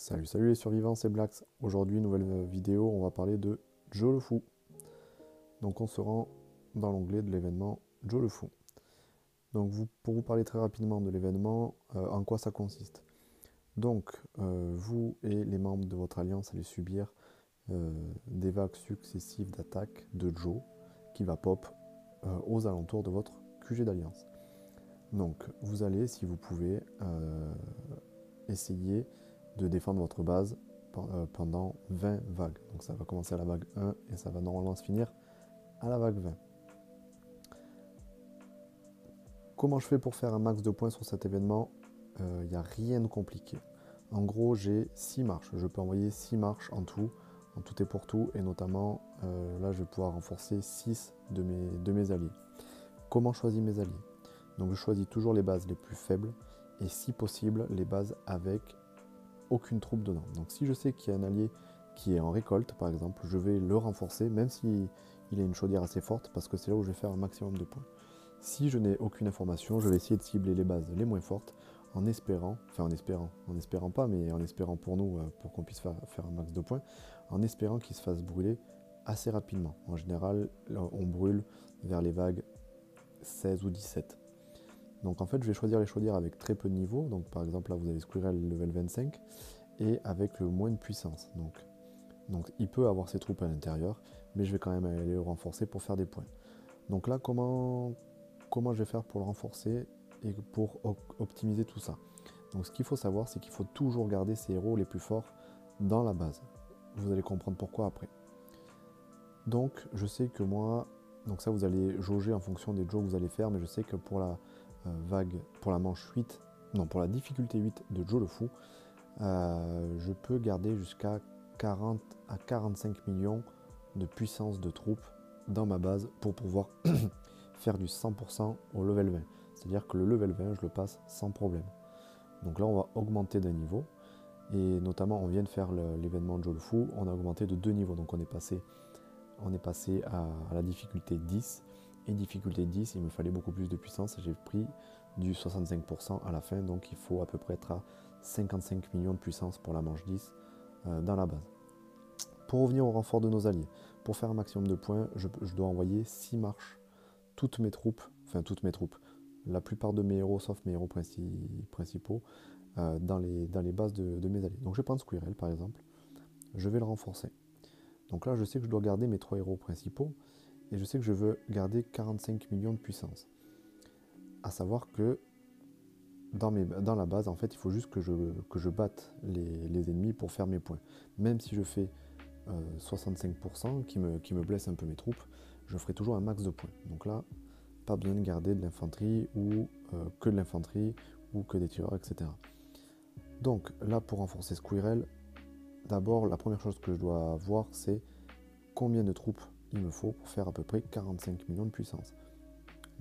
Salut les survivants, c'est Blax. Aujourd'hui, nouvelle vidéo, on va parler de Joe le Fou. Donc on se rend dans l'onglet de l'événement Joe le Fou. Donc pour vous parler très rapidement de l'événement, en quoi ça consiste. Donc vous et les membres de votre alliance allez subir des vagues successives d'attaques de Joe qui va pop aux alentours de votre QG d'alliance. Donc vous allez, si vous pouvez, essayer de défendre votre base pendant 20 vagues. Donc ça va commencer à la vague 1 et ça va normalement se finir à la vague 20. Comment je fais pour faire un max de points sur cet événement? Il n'y a rien de compliqué. En gros, j'ai 6 marches. Je peux envoyer 6 marches en tout et pour tout. Et notamment, là, je vais pouvoir renforcer 6 de mes alliés. Comment je choisis mes alliés? Donc je choisis toujours les bases les plus faibles et si possible, les bases avec aucune troupe dedans. Donc si je sais qu'il y a un allié qui est en récolte par exemple, je vais le renforcer même si il a une chaudière assez forte parce que c'est là où je vais faire un maximum de points. Si je n'ai aucune information, je vais essayer de cibler les bases les moins fortes en espérant pas, mais en espérant pour nous, pour qu'on puisse faire un max de points, en espérant qu'il se fasse brûler assez rapidement. En général, on brûle vers les vagues 16 ou 17. Donc en fait, je vais choisir les chaudières avec très peu de niveau. Donc par exemple, là, vous avez Squirrel level 25 et avec le moins de puissance. Donc il peut avoir ses troupes à l'intérieur, mais je vais quand même aller le renforcer pour faire des points. Donc là, comment je vais faire pour le renforcer et pour optimiser tout ça? Donc ce qu'il faut savoir, c'est qu'il faut toujours garder ses héros les plus forts dans la base. Vous allez comprendre pourquoi après. Donc je sais que moi, donc ça vous allez jauger en fonction des jauges que vous allez faire, mais je sais que pour la pour la manche 8, non pour la difficulté 8 de Joe le Fou, je peux garder jusqu'à 40 à 45 millions de puissance de troupes dans ma base pour pouvoir faire du 100% au level 20. C'est-à-dire que le level 20, je le passe sans problème. Donc là, on va augmenter d'un niveau. Et notamment, on vient de faire l'événement Joe le Fou, on a augmenté de 2 niveaux. Donc on est passé à la difficulté 10. Et difficulté 10, il me fallait beaucoup plus de puissance. J'ai pris du 65% à la fin. Donc il faut à peu près être à 55 millions de puissance pour la manche 10 dans la base. Pour revenir au renfort de nos alliés, pour faire un maximum de points, je dois envoyer 6 marches, toutes mes troupes, la plupart de mes héros, sauf mes héros principaux, dans les bases de mes alliés. Donc je vais prendre Squirrel par exemple, je vais le renforcer. Donc là je sais que je dois garder mes 3 héros principaux, et je sais que je veux garder 45 millions de puissance. À savoir que dans la base, en fait, il faut juste que je batte les ennemis pour faire mes points. Même si je fais 65% qui me blesse un peu mes troupes, je ferai toujours un max de points. Donc là, pas besoin de garder de l'infanterie ou que de l'infanterie ou que des tireurs, etc. Donc là, pour renforcer Squirrel, d'abord, la première chose que je dois voir, c'est combien de troupes il me faut pour faire à peu près 45 millions de puissance.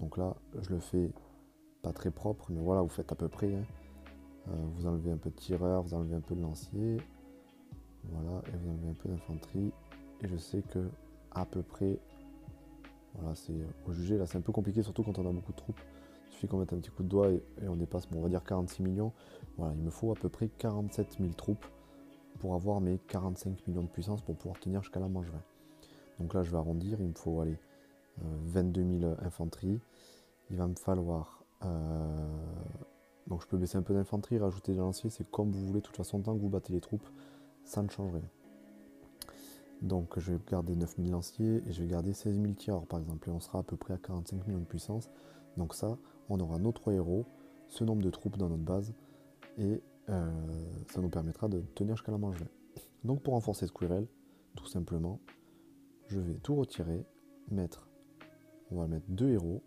Donc là, je le fais pas très propre, mais voilà, vous faites à peu près. Hein. Vous enlevez un peu de tireur, vous enlevez un peu de lancier, voilà, et vous enlevez un peu d'infanterie. Et je sais que à peu près, voilà, c'est au jugé, là c'est un peu compliqué, surtout quand on a beaucoup de troupes. Il suffit qu'on mette un petit coup de doigt et on dépasse, bon, on va dire 46 millions. Voilà, il me faut à peu près 47 000 troupes pour avoir mes 45 millions de puissance pour pouvoir tenir jusqu'à la manche 20. Donc là, je vais arrondir, il me faut aller 22 000 infanterie. Il va me falloir... donc je peux baisser un peu d'infanterie, rajouter des lanciers, c'est comme vous voulez. De toute façon, tant que vous battez les troupes, ça ne change rien. Donc je vais garder 9000 lanciers et je vais garder 16 000 tireurs par exemple. Et on sera à peu près à 45 millions de puissance. Donc ça, on aura nos 3 héros, ce nombre de troupes dans notre base. Et ça nous permettra de tenir jusqu'à la manche 20. Donc pour renforcer Squirrel, tout simplement, je vais tout retirer, on va mettre 2 héros.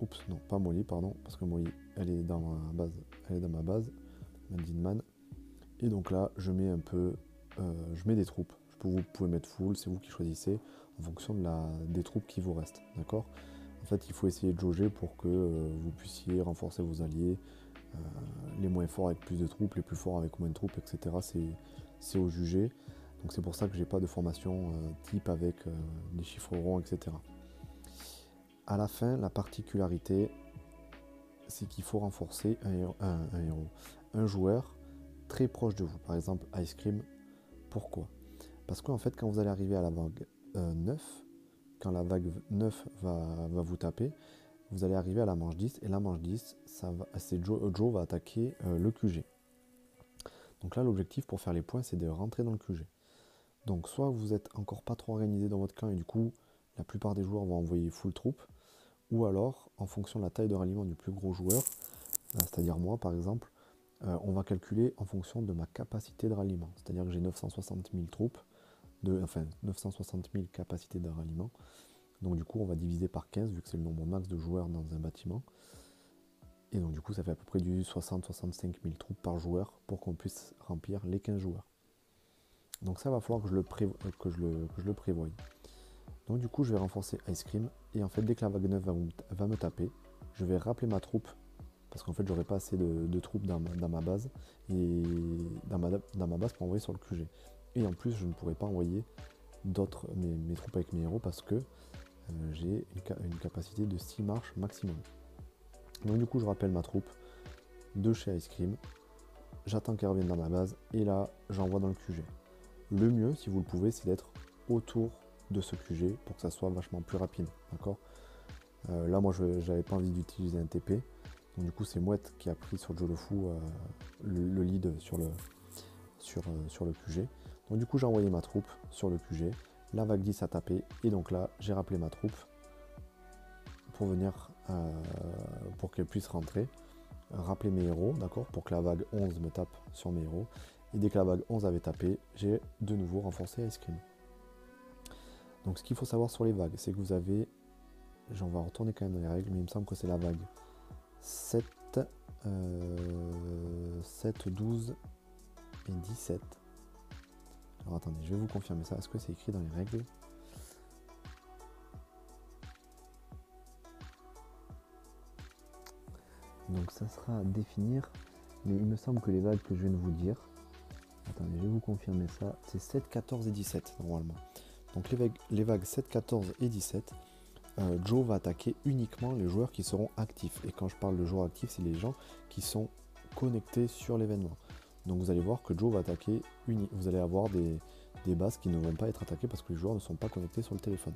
Oups, non, pas Molly, pardon, parce que Molly, elle est dans ma base, Mandinman. Et donc là, je mets des troupes. Vous pouvez mettre full, c'est vous qui choisissez, en fonction des troupes qui vous restent, d'accord? En fait, il faut essayer de jauger pour que vous puissiez renforcer vos alliés, les moins forts avec plus de troupes, les plus forts avec moins de troupes, etc. C'est au jugé. Donc c'est pour ça que j'ai pas de formation type avec des chiffres ronds, etc. À la fin, la particularité, c'est qu'il faut renforcer un joueur très proche de vous. Par exemple, Ice Cream. Pourquoi? Parce qu'en fait, quand vous allez arriver à la vague 9, quand la vague 9 va vous taper, vous allez arriver à la manche 10, et la manche 10, Joe va attaquer le QG. Donc là, l'objectif pour faire les points, c'est de rentrer dans le QG. Donc soit vous êtes encore pas trop organisé dans votre camp, et du coup, la plupart des joueurs vont envoyer full troupe, ou alors, en fonction de la taille de ralliement du plus gros joueur, c'est-à-dire moi par exemple, on va calculer en fonction de ma capacité de ralliement. C'est-à-dire que j'ai 960 000 troupes, 960 000 capacités de ralliement. Donc du coup, on va diviser par 15, vu que c'est le nombre max de joueurs dans un bâtiment. Et donc du coup, ça fait à peu près du 60-65 000 troupes par joueur pour qu'on puisse remplir les 15 joueurs. Donc ça va falloir que je le prévoie. Donc du coup, je vais renforcer Ice Cream. Et en fait, dès que la vague 9 va me taper, je vais rappeler ma troupe. Parce qu'en fait, j'aurai pas assez de troupes dans ma base. Et dans ma base pour envoyer sur le QG. Et en plus, je ne pourrai pas envoyer mes troupes avec mes héros parce que j'ai une capacité de 6 marches maximum. Donc du coup, je rappelle ma troupe de chez Ice Cream. J'attends qu'elle revienne dans ma base. Et là, j'envoie dans le QG. Le mieux, si vous le pouvez, c'est d'être autour de ce QG pour que ça soit vachement plus rapide. D'accord. Là, moi, j'avais pas envie d'utiliser un TP. Donc du coup, c'est Mouette qui a pris sur Joe le Fou le lead sur le QG. Donc du coup, j'ai envoyé ma troupe sur le QG. La vague 10 a tapé. Et donc là, j'ai rappelé ma troupe pour venir, pour qu'elle puisse rentrer. Rappeler mes héros, d'accord, pour que la vague 11 me tape sur mes héros. Et dès que la vague 11 avait tapé, j'ai de nouveau renforcé Ice Cream. Donc ce qu'il faut savoir sur les vagues, c'est que vous avez, on va retourner quand même dans les règles, mais il me semble que c'est la vague 7, 12 et 17. Alors attendez, je vais vous confirmer ça. Est-ce que c'est écrit dans les règles? Donc ça sera à définir, mais il me semble que les vagues que je viens de vous dire, attendez, je vais vous confirmer ça, c'est 7, 14 et 17 normalement. Donc les vagues 7, 14 et 17, Joe va attaquer uniquement les joueurs qui seront actifs. Et quand je parle de joueurs actifs, c'est les gens qui sont connectés sur l'événement. Donc vous allez voir que Joe va attaquer, vous allez avoir des bases qui ne vont pas être attaquées parce que les joueurs ne sont pas connectés sur le téléphone,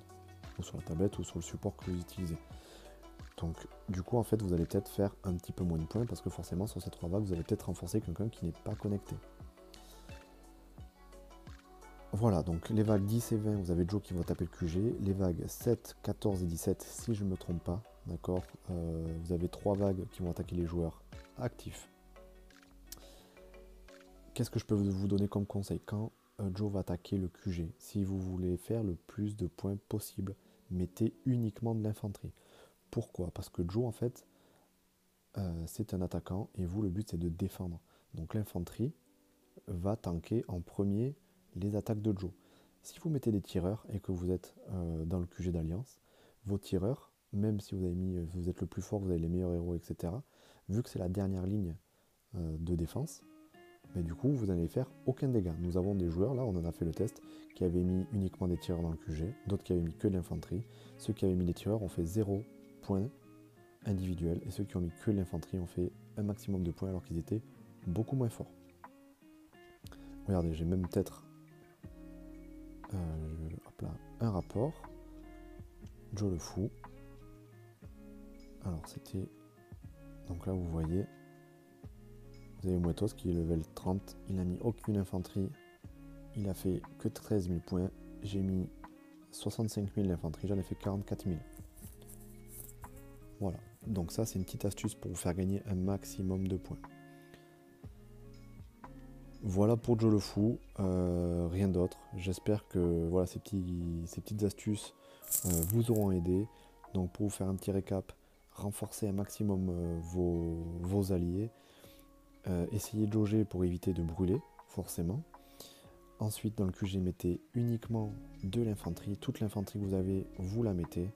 ou sur la tablette, ou sur le support que vous utilisez. Donc du coup, en fait, vous allez peut-être faire un petit peu moins de points parce que forcément, sur ces 3 vagues, vous allez peut-être renforcer quelqu'un qui n'est pas connecté. Voilà, donc les vagues 10 et 20, vous avez Joe qui va taper le QG. Les vagues 7, 14 et 17, si je ne me trompe pas, d'accord, vous avez 3 vagues qui vont attaquer les joueurs actifs. Qu'est-ce que je peux vous donner comme conseil? Quand Joe va attaquer le QG, si vous voulez faire le plus de points possible, mettez uniquement de l'infanterie. Pourquoi? Parce que Joe, en fait, c'est un attaquant et vous, le but, c'est de défendre. Donc l'infanterie va tanker en premier les attaques de Joe. Si vous mettez des tireurs et que vous êtes dans le QG d'Alliance, vos tireurs, même si vous êtes le plus fort, vous avez les meilleurs héros, etc., vu que c'est la dernière ligne de défense, mais du coup, vous n'allez faire aucun dégât. Nous avons des joueurs, là, on en a fait le test, qui avaient mis uniquement des tireurs dans le QG, d'autres qui avaient mis que de l'infanterie. Ceux qui avaient mis des tireurs ont fait 0 points individuels, et ceux qui ont mis que l'infanterie ont fait un maximum de points alors qu'ils étaient beaucoup moins forts. Regardez, j'ai même peut-être un rapport. Joe le Fou. Alors c'était... Donc là vous voyez, vous avez Mouetos qui est level 30, il n'a mis aucune infanterie, il a fait que 13 000 points, j'ai mis 65 000 d'infanterie, j'en ai fait 44 000. Voilà, donc ça c'est une petite astuce pour vous faire gagner un maximum de points. Voilà pour Joe le Fou, rien d'autre. J'espère que voilà, ces petites astuces vous auront aidé. Donc pour vous faire un petit récap, renforcez un maximum vos alliés. Essayez de jauger pour éviter de brûler, forcément. Ensuite, dans le QG, mettez uniquement de l'infanterie. Toute l'infanterie que vous avez, vous la mettez.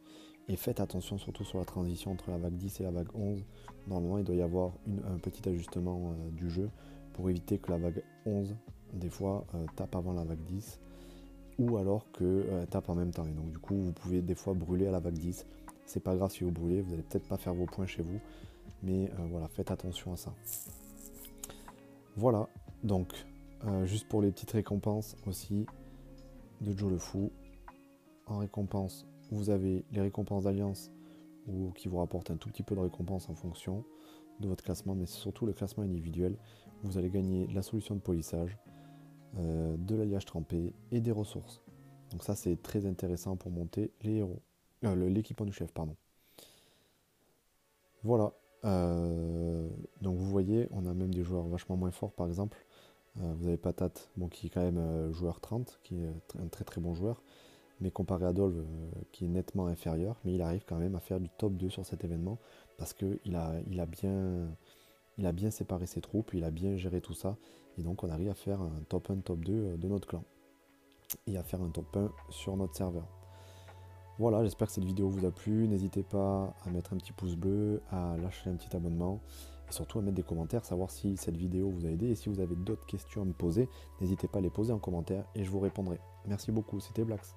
Et faites attention surtout sur la transition entre la vague 10 et la vague 11. Normalement, il doit y avoir un petit ajustement du jeu pour éviter que la vague 11, des fois, tape avant la vague 10. Ou alors que tape en même temps. Et donc du coup, vous pouvez des fois brûler à la vague 10. C'est pas grave si vous brûlez, vous n'allez peut-être pas faire vos points chez vous. Mais voilà, faites attention à ça. Voilà, Donc, juste pour les petites récompenses aussi de Joe le Fou. En récompense, vous avez les récompenses d'alliance ou qui vous rapportent un tout petit peu de récompense en fonction de votre classement, mais c'est surtout le classement individuel. Vous allez gagner la solution de polissage, de l'alliage trempé et des ressources. Donc ça c'est très intéressant pour monter les héros, l'équipement du chef, pardon. Voilà. Donc vous voyez, on a même des joueurs vachement moins forts par exemple. Vous avez Patate, bon, qui est quand même joueur 30, qui est un très très bon joueur, mais comparé à Dolve, qui est nettement inférieur, mais il arrive quand même à faire du top 2 sur cet événement, parce qu'il il a bien séparé ses troupes, il a bien géré tout ça, et donc on arrive à faire un top 1, top 2 de notre clan, et à faire un top 1 sur notre serveur. Voilà, j'espère que cette vidéo vous a plu, n'hésitez pas à mettre un petit pouce bleu, à lâcher un petit abonnement, et surtout à mettre des commentaires, savoir si cette vidéo vous a aidé, et si vous avez d'autres questions à me poser, n'hésitez pas à les poser en commentaire, et je vous répondrai. Merci beaucoup, c'était Blax.